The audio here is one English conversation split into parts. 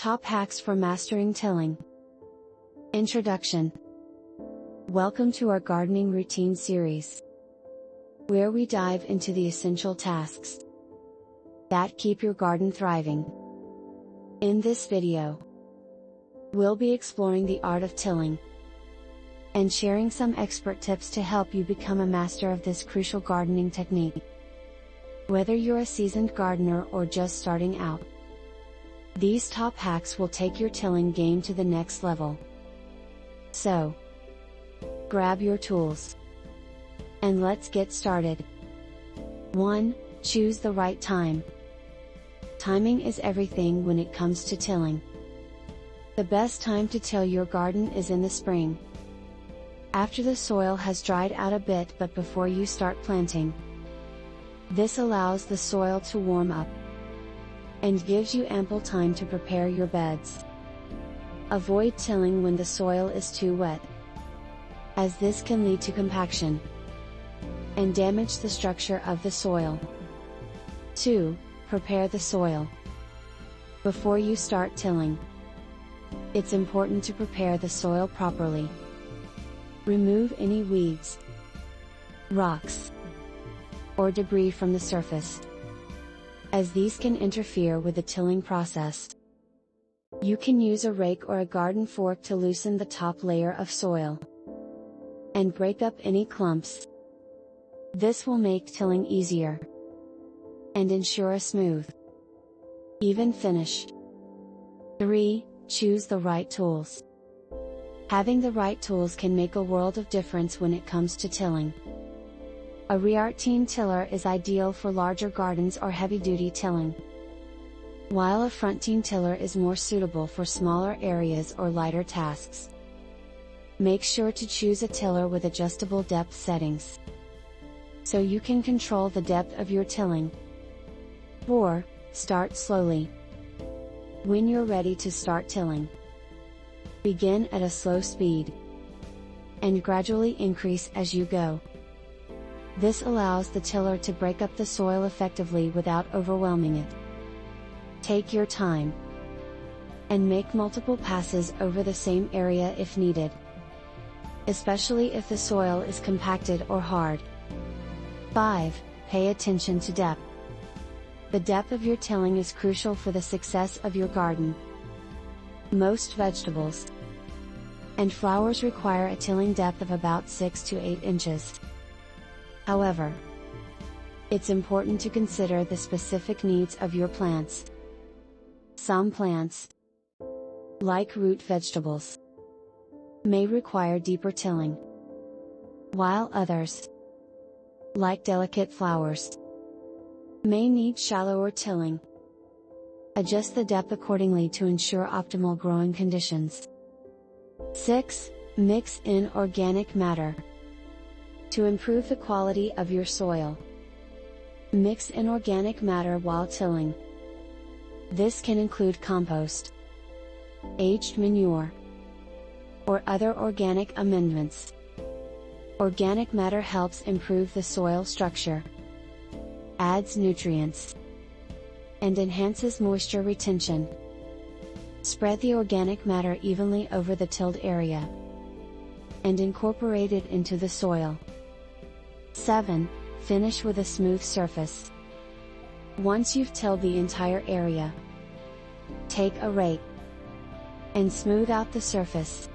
Top hacks for mastering tilling. Introduction. Welcome to our gardening routine series, where we dive into the essential tasks that keep your garden thriving. In this video, we'll be exploring the art of tilling and sharing some expert tips to help you become a master of this crucial gardening technique. Whether you're a seasoned gardener or just starting out, these top hacks will take your tilling game to the next level. So, grab your tools and let's get started. 1. Choose the right time. Timing is everything when it comes to tilling. The best time to till your garden is in the spring, after the soil has dried out a bit but before you start planting. This allows the soil to warm up and gives you ample time to prepare your beds. Avoid tilling when the soil is too wet, as this can lead to compaction and damage the structure of the soil. 2. Prepare the soil. Before you start tilling, it's important to prepare the soil properly. Remove any weeds, rocks, or debris from the surface, as these can interfere with the tilling process. You can use a rake or a garden fork to loosen the top layer of soil and break up any clumps. This will make tilling easier and ensure a smooth, even finish. 3. Choose the right tools. Having the right tools can make a world of difference when it comes to tilling. A Reartine tiller is ideal for larger gardens or heavy-duty tilling, while a Frontine tiller is more suitable for smaller areas or lighter tasks. Make sure to choose a tiller with adjustable depth settings, so you can control the depth of your tilling. 4. Start slowly. When you're ready to start tilling, begin at a slow speed and gradually increase as you go. This allows the tiller to break up the soil effectively without overwhelming it. Take your time and make multiple passes over the same area if needed, especially if the soil is compacted or hard. 5. Pay attention to depth. The depth of your tilling is crucial for the success of your garden. Most vegetables and flowers require a tilling depth of about 6 to 8 inches. However, it's important to consider the specific needs of your plants. Some plants, like root vegetables, may require deeper tilling, while others, like delicate flowers, may need shallower tilling. Adjust the depth accordingly to ensure optimal growing conditions. 6. Mix in organic matter. To improve the quality of your soil, mix in organic matter while tilling. This can include compost, aged manure, or other organic amendments. Organic matter helps improve the soil structure, adds nutrients, and enhances moisture retention. Spread the organic matter evenly over the tilled area and incorporate it into the soil. 7. Finish with a smooth surface. Once you've tilled the entire area, take a rake and smooth out the surface.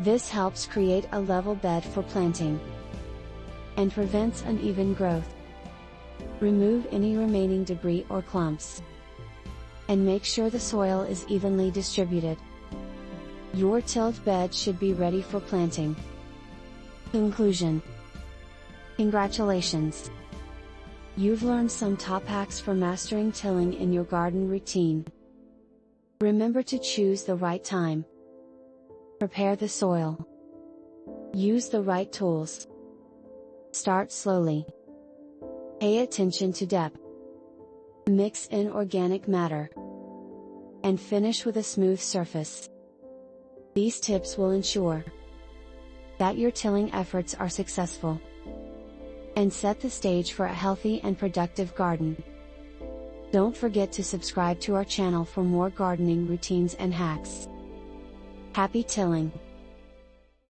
This helps create a level bed for planting and prevents uneven growth. Remove any remaining debris or clumps and make sure the soil is evenly distributed. Your tilled bed should be ready for planting. Conclusion. Congratulations! You've learned some top hacks for mastering tilling in your garden routine. Remember to choose the right time, prepare the soil, use the right tools, start slowly, pay attention to depth, mix in organic matter, and finish with a smooth surface. These tips will ensure that your tilling efforts are successful and set the stage for a healthy and productive garden. Don't forget to subscribe to our channel for more gardening routines and hacks. Happy tilling!